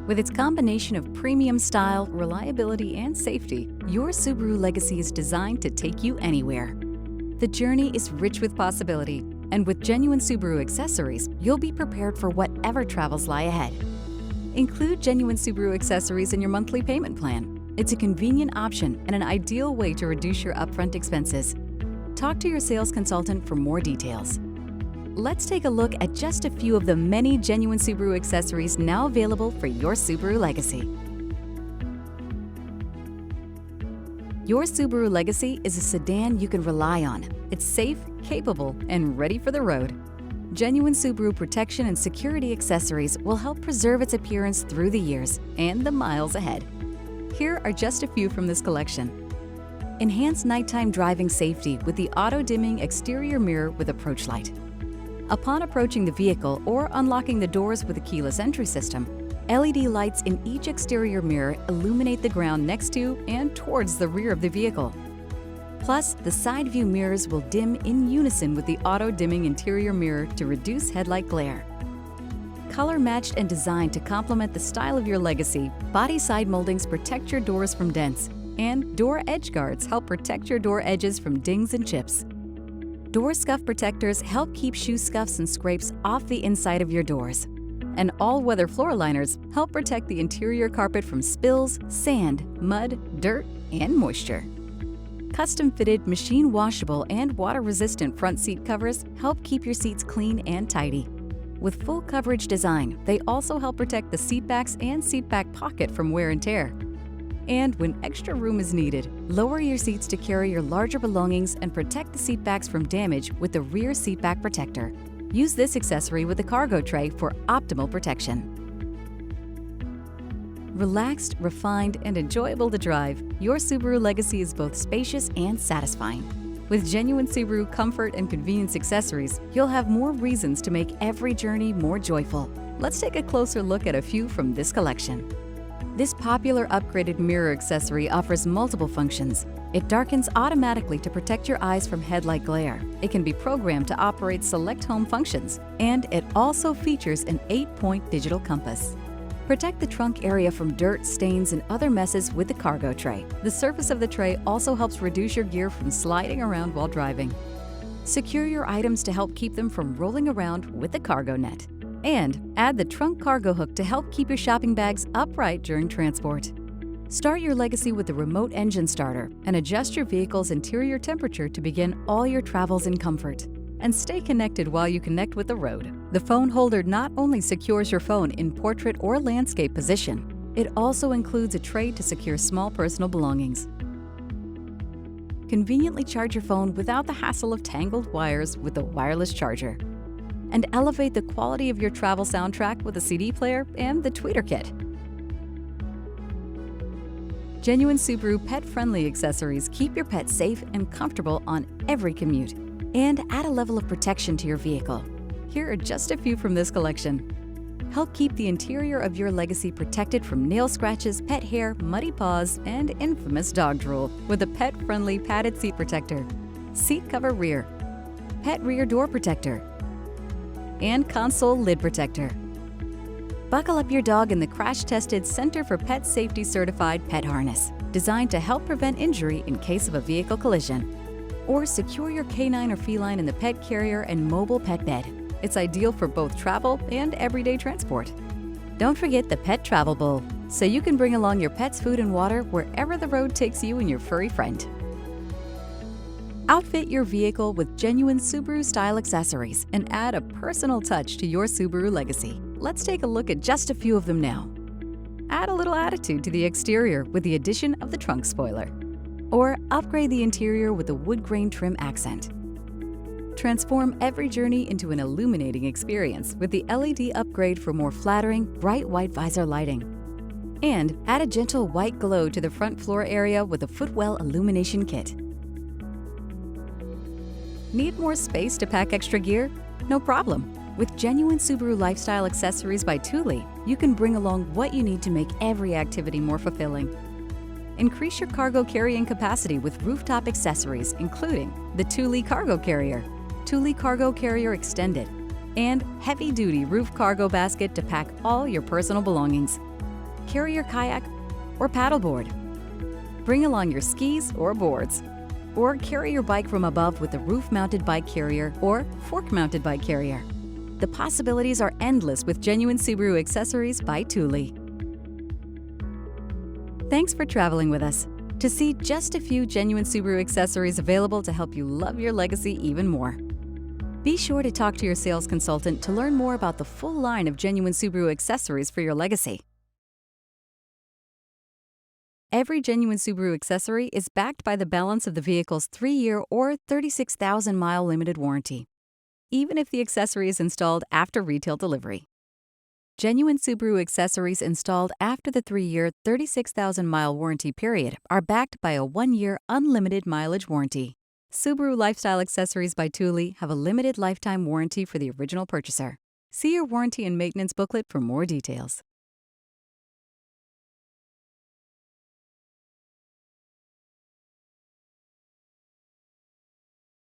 With its combination of premium style, reliability, and safety, your Subaru Legacy is designed to take you anywhere. The journey is rich with possibility, and with genuine Subaru accessories, you'll be prepared for whatever travels lie ahead. Include genuine Subaru accessories in your monthly payment plan. It's a convenient option and an ideal way to reduce your upfront expenses. Talk to your sales consultant for more details. Let's take a look at just a few of the many genuine Subaru accessories now available for your Subaru Legacy. Your Subaru Legacy is a sedan you can rely on. It's safe, capable, and ready for the road. Genuine Subaru protection and security accessories will help preserve its appearance through the years and the miles ahead. Here are just a few from this collection. Enhance nighttime driving safety with the auto-dimming exterior mirror with approach light. Upon approaching the vehicle or unlocking the doors with a keyless entry system, LED lights in each exterior mirror illuminate the ground next to and towards the rear of the vehicle. Plus, the side view mirrors will dim in unison with the auto-dimming interior mirror to reduce headlight glare. Color-matched and designed to complement the style of your Legacy, body side moldings protect your doors from dents, and door edge guards help protect your door edges from dings and chips. Door scuff protectors help keep shoe scuffs and scrapes off the inside of your doors. And all-weather floor liners help protect the interior carpet from spills, sand, mud, dirt, and moisture. Custom-fitted, machine-washable, and water-resistant front seat covers help keep your seats clean and tidy. With full coverage design, they also help protect the seatbacks and seatback pocket from wear and tear. And when extra room is needed, lower your seats to carry your larger belongings and protect the seatbacks from damage with the rear seatback protector. Use this accessory with a cargo tray for optimal protection. Relaxed, refined, and enjoyable to drive, your Subaru Legacy is both spacious and satisfying. With genuine Subaru comfort and convenience accessories, you'll have more reasons to make every journey more joyful. Let's take a closer look at a few from this collection. This popular upgraded mirror accessory offers multiple functions. It darkens automatically to protect your eyes from headlight glare. It can be programmed to operate select home functions, and it also features an 8-point digital compass. Protect the trunk area from dirt, stains, and other messes with the cargo tray. The surface of the tray also helps reduce your gear from sliding around while driving. Secure your items to help keep them from rolling around with the cargo net. And add the trunk cargo hook to help keep your shopping bags upright during transport. Start your Legacy with the remote engine starter and adjust your vehicle's interior temperature to begin all your travels in comfort. And stay connected while you connect with the road. The phone holder not only secures your phone in portrait or landscape position, it also includes a tray to secure small personal belongings. Conveniently charge your phone without the hassle of tangled wires with a wireless charger. And elevate the quality of your travel soundtrack with a CD player and the tweeter kit. Genuine Subaru pet-friendly accessories keep your pet safe and comfortable on every commute and add a level of protection to your vehicle. Here are just a few from this collection. Help keep the interior of your Legacy protected from nail scratches, pet hair, muddy paws, and infamous dog drool with a pet-friendly padded seat protector, seat cover rear, pet rear door protector, and console lid protector. Buckle up your dog in the crash-tested Center for Pet Safety certified pet harness, designed to help prevent injury in case of a vehicle collision. Or secure your canine or feline in the pet carrier and mobile pet bed. It's ideal for both travel and everyday transport. Don't forget the Pet Travel Bowl, so you can bring along your pet's food and water wherever the road takes you and your furry friend. Outfit your vehicle with genuine Subaru-style accessories and add a personal touch to your Subaru Legacy. Let's take a look at just a few of them now. Add a little attitude to the exterior with the addition of the trunk spoiler. Or upgrade the interior with a wood grain trim accent. Transform every journey into an illuminating experience with the LED upgrade for more flattering, bright white visor lighting. And add a gentle white glow to the front floor area with a footwell illumination kit. Need more space to pack extra gear? No problem. With genuine Subaru lifestyle accessories by Thule, you can bring along what you need to make every activity more fulfilling. Increase your cargo carrying capacity with rooftop accessories, including the Thule Cargo Carrier, Thule Cargo Carrier Extended, and heavy-duty roof cargo basket to pack all your personal belongings. carry your kayak or paddleboard. Bring along your skis or boards. Or carry your bike from above with a roof-mounted bike carrier or fork-mounted bike carrier. The possibilities are endless with genuine Subaru accessories by Thule. Thanks for traveling with us. To see just a few genuine Subaru accessories available to help you love your legacy even more. Be sure to talk to your sales consultant to learn more about the full line of genuine Subaru accessories for your legacy. Every genuine Subaru accessory is backed by the balance of the vehicle's 3-year or 36,000-mile limited warranty, even if the accessory is installed after retail delivery. Genuine Subaru accessories installed after the 3-year, 36,000-mile warranty period are backed by a 1-year unlimited mileage warranty. Subaru Lifestyle Accessories by Thule have a limited lifetime warranty for the original purchaser. See your warranty and maintenance booklet for more details.